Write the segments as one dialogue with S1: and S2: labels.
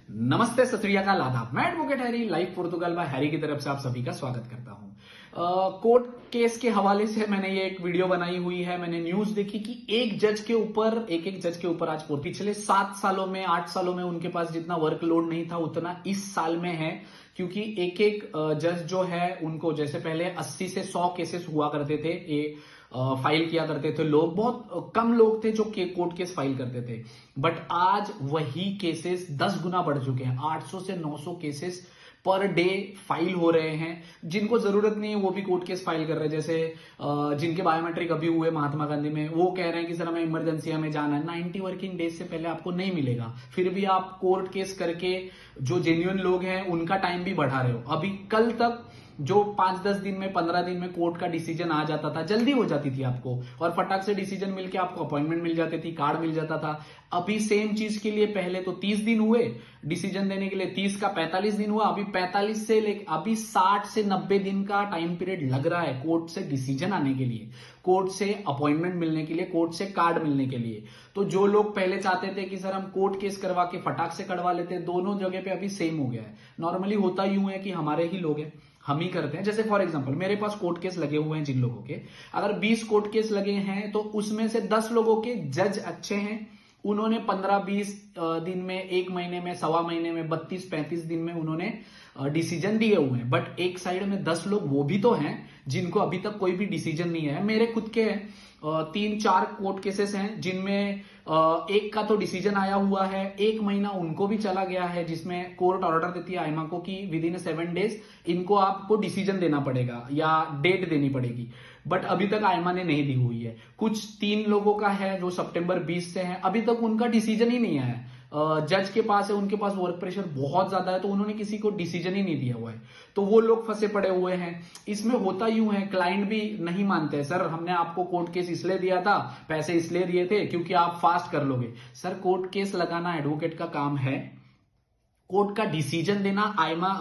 S1: नमस्ते, सत श्री अकाल, आदाब। मैं advocate Harry, live Portugal bye Harry की तरफ से आप सभी का स्वागत करता हूं। कोर्ट केस के हवाले से मैंने ये एक वीडियो बनाई हुई है। मैंने न्यूज देखी कि एक जज के ऊपर आज पिछले 7 सालों में 8 सालों में उनके पास जितना वर्कलोड नहीं था उतना इस साल में है, क्योंकि एक एक जज जो है उनको, जैसे पहले 80 से 100 केसेस हुआ करते थे, ये फाइल किया करते थे लोग, बहुत कम लोग थे जो कोर्ट केस फाइल करते थे। बट आज वही केसेस 10 गुना बढ़ चुके हैं। 800 से 900 केसेस पर डे फाइल हो रहे हैं। जिनको जरूरत नहीं है वो भी कोर्ट केस फाइल कर रहे हैं। जैसे जिनके बायोमेट्रिक अभी हुए महात्मा गांधी में, वो कह रहे हैं कि सर हमें इमरजेंसी में जाना है, 90 वर्किंग डेज से पहले आपको नहीं मिलेगा। फिर भी आप कोर्ट केस करके जो जेन्युइन लोग हैं उनका टाइम भी बढ़ा रहे हो। अभी कल तक जो 5-10 दिन में 15 दिन में कोर्ट का डिसीजन आ जाता था, जल्दी हो जाती थी आपको, और फटाक से डिसीजन मिलके आपको अपॉइंटमेंट मिल जाती थी, कार्ड मिल जाता था। अभी सेम चीज के लिए पहले तो 30 दिन हुए डिसीजन देने के लिए, 30 का 45 दिन हुआ, अभी 45 से अभी 60 से 90 दिन का टाइम पीरियड लग रहा है कोर्ट से डिसीजन आने के लिए, कोर्ट से अपॉइंटमेंट मिलने के लिए, कोर्ट से कार्ड मिलने के लिए। तो जो लोग पहले चाहते थे कि सर हम कोर्ट केस करवा के फटाक से करवा लेते हैं, दोनों जगह पे अभी सेम हो गया है। नॉर्मली होता यूं है कि हमारे ही लोग हैं, हम ही करते हैं। जैसे फॉर एग्जांपल मेरे पास कोर्ट केस लगे हुए हैं, जिन लोगों के अगर 20 कोर्ट केस लगे हैं तो उसमें से 10 लोगों के जज अच्छे हैं, उन्होंने 15-20 दिन में, एक महीने में, सवा महीने में, 32-35 दिन में उन्होंने डिसीजन दिए हुए हैं। बट एक साइड में 10 लोग वो भी तो हैं जिनको अभी तक कोई भी डिसीजन नहीं है। मेरे खुद के 3-4 कोर्ट केसेस हैं जिनमें एक का तो डिसीजन आया हुआ है, 1 महीना उनको भी चला गया है, जिसमें कोर्ट ऑर्डर देती है आईमा को कि विद इन 7 डेज इनको आपको डिसीजन देना पड़ेगा या डेट देनी पड़ेगी। बट अभी तक आईमा ने नहीं दी हुई है। कुछ 3 लोगों का है जो सितंबर 20 से है, अभी तक उनका डिसीजन ही नहीं आया है। जज के पास है, उनके पास वर्क प्रेशर बहुत ज्यादा है, तो उन्होंने किसी को डिसीजन ही नहीं दिया हुआ है, तो वो लोग फंसे पड़े हुए हैं। इसमें होता यूं है, क्लाइंट भी नहीं मानते, सर हमने आपको कोर्ट केस इसलिए दिया था, पैसे इसलिए दिए थे क्योंकि आप फास्ट कर लोगे। सर कोर्ट केस लगाना एडवोकेट का काम है, कोर्ट का डिसीजन देना आईमा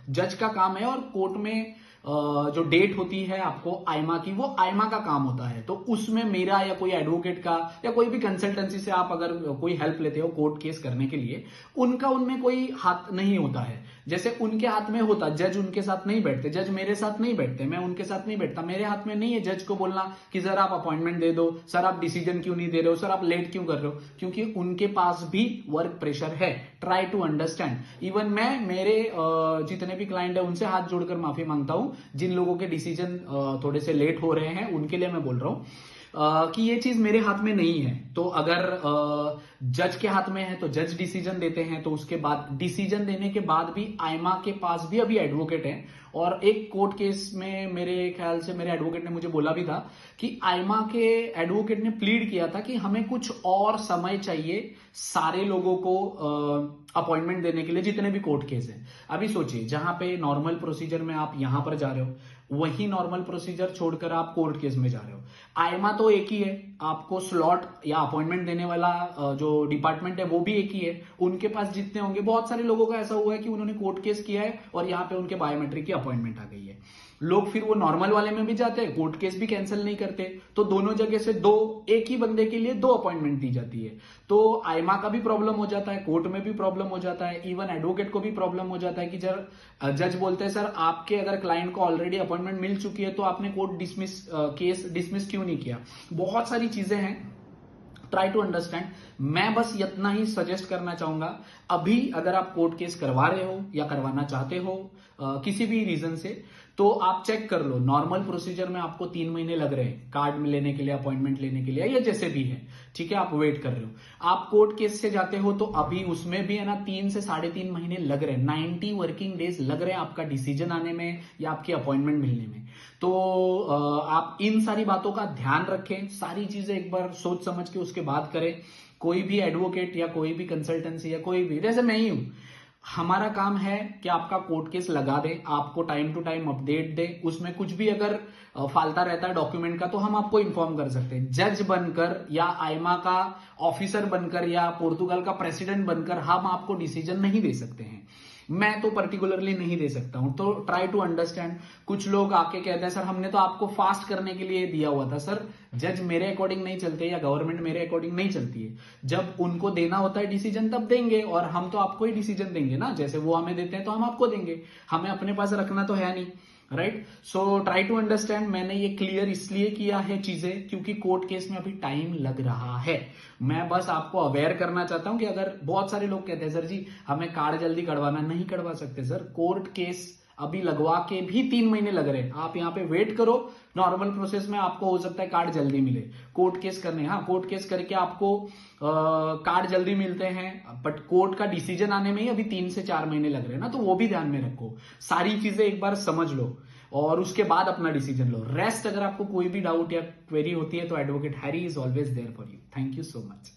S1: जज का काम है, और कोर्ट में जो डेट होती है आपको आईमा की, वो आईमा का काम होता है। तो उसमें मेरा या कोई एडवोकेट का या कोई भी कंसल्टेंसी से आप अगर कोई हेल्प लेते हो कोर्ट केस करने के लिए, उनका उनमें कोई हाथ नहीं होता है। जैसे उनके हाथ में होता, जज उनके साथ नहीं बैठते, जज मेरे साथ नहीं बैठते, मैं उनके साथ नहीं बैठता। मेरे हाथ में नहीं है जज को बोलना कि सर आप अपॉइंटमेंट दे दो, सर आप डिसीजन क्यों नहीं दे रहे हो, सर आप लेट क्यों कर रहे हो, क्योंकि उनके पास भी वर्क प्रेशर है। Try to understand. इवन मैं मेरे जितने भी क्लाइंट है उनसे हाथ जोड़कर माफी मांगता हूं, जिन लोगों के डिसीजन थोड़े से लेट हो रहे हैं उनके लिए मैं बोल रहा हूं कि ये चीज मेरे हाथ में नहीं है। तो अगर जज के हाथ में है तो जज डिसीजन देते हैं, तो उसके बाद डिसीजन देने के बाद भी आईमा के पास भी अभी एडवोकेट है। और एक कोर्ट केस में मेरे ख्याल से मेरे एडवोकेट ने मुझे बोला भी था कि आईमा के एडवोकेट ने प्लीड किया था कि हमें कुछ और समय चाहिए सारे लोगों को अपॉइंटमेंट देने के लिए, जितने भी कोर्ट केस है। अभी सोचिए, जहां पे नॉर्मल प्रोसीजर में आप यहां पर जा रहे हो, वही नॉर्मल प्रोसीजर छोड़कर आप कोर्ट केस में जा रहे हो। आईमा तो एक ही है, आपको स्लॉट या अपॉइंटमेंट देने वाला जो डिपार्टमेंट है वो भी एक ही है। उनके पास जितने होंगे, बहुत सारे लोगों का ऐसा हुआ है कि उन्होंने कोर्ट केस किया है और यहाँ पे उनके बायोमेट्रिक की अपॉइंटमेंट आ गई है। लोग फिर वो नॉर्मल वाले में भी जाते हैं, कोर्ट केस भी कैंसिल नहीं करते, तो दोनों जगह से एक ही बंदे के लिए 2 अपॉइंटमेंट दी जाती है। तो आईमा का भी प्रॉब्लम हो जाता है, कोर्ट में भी प्रॉब्लम हो जाता है, इवन एडवोकेट को भी प्रॉब्लम हो जाता है कि जज बोलते हैं सर आपके अगर क्लाइंट को ऑलरेडी अपॉइंटमेंट मिल चुकी है तो आपने कोर्ट केस डिसमिस क्यों नहीं किया। बहुत सारी चीजें हैं, ट्राई टू अंडरस्टैंड। मैं बस इतना ही सजेस्ट करना चाहूंगा, अभी अगर आप कोर्ट केस करवा रहे हो या करवाना चाहते हो किसी भी रीजन से, तो आप चेक कर लो। नॉर्मल प्रोसीजर में आपको 3 महीने लग रहे हैं कार्ड लेने के लिए, अपॉइंटमेंट लेने के लिए, या जैसे भी है, ठीक है, आप वेट कर रहे हो। आप कोर्ट केस से जाते हो तो अभी उसमें भी है ना 3 से 3.5 महीने लग रहे हैं, 90 वर्किंग डेज लग रहे हैं आपका डिसीजन आने में या आपकी अपॉइंटमेंट मिलने में। तो आप इन सारी बातों का ध्यान रखें, सारी चीजें एक बार सोच समझ के उसके बाद करें। कोई भी एडवोकेट या कोई भी कंसल्टेंसी या कोई भी, जैसे मैं ही हूं, हमारा काम है कि आपका कोर्ट केस लगा दे, आपको टाइम टू टाइम अपडेट दे। उसमें कुछ भी अगर फालता रहता है डॉक्यूमेंट का तो हम आपको इन्फॉर्म कर सकते हैं। जज बनकर या आईमा का ऑफिसर बनकर या पोर्तुगल का प्रेसिडेंट बनकर हम आपको डिसीजन नहीं दे सकते हैं। मैं तो पर्टिकुलरली नहीं दे सकता हूं। तो ट्राई टू अंडरस्टैंड। कुछ लोग आके कहते हैं सर हमने तो आपको फास्ट करने के लिए दिया हुआ था। सर जज मेरे अकॉर्डिंग नहीं चलते या गवर्नमेंट मेरे अकॉर्डिंग नहीं चलती है। जब उनको देना होता है डिसीजन तब देंगे, और हम तो आपको ही डिसीजन देंगे ना, जैसे वो हमें देते हैं तो हम आपको देंगे, हमें अपने पास रखना तो है नहीं, right. So try to understand. मैंने ये क्लियर इसलिए किया है चीजें क्योंकि कोर्ट केस में अभी टाइम लग रहा है। मैं बस आपको अवेयर करना चाहता हूं कि अगर बहुत सारे लोग कहते हैं सर जी हमें कार्ड जल्दी कढ़वाना, नहीं कढ़वा सकते सर। कोर्ट केस अभी लगवा के भी 3 महीने लग रहे हैं। आप यहाँ पे वेट करो, नॉर्मल प्रोसेस में आपको हो सकता है कार्ड जल्दी मिले। कोर्ट केस करने, हाँ कोर्ट केस करके आपको कार्ड जल्दी मिलते हैं, बट कोर्ट का डिसीजन आने में ही अभी 3 से 4 महीने लग रहे हैं ना, तो वो भी ध्यान में रखो। सारी चीजें एक बार समझ लो और उसके बाद अपना डिसीजन लो। रेस्ट अगर आपको कोई भी डाउट या क्वेरी होती है तो advocate Harry is always there for you. Thank you so much.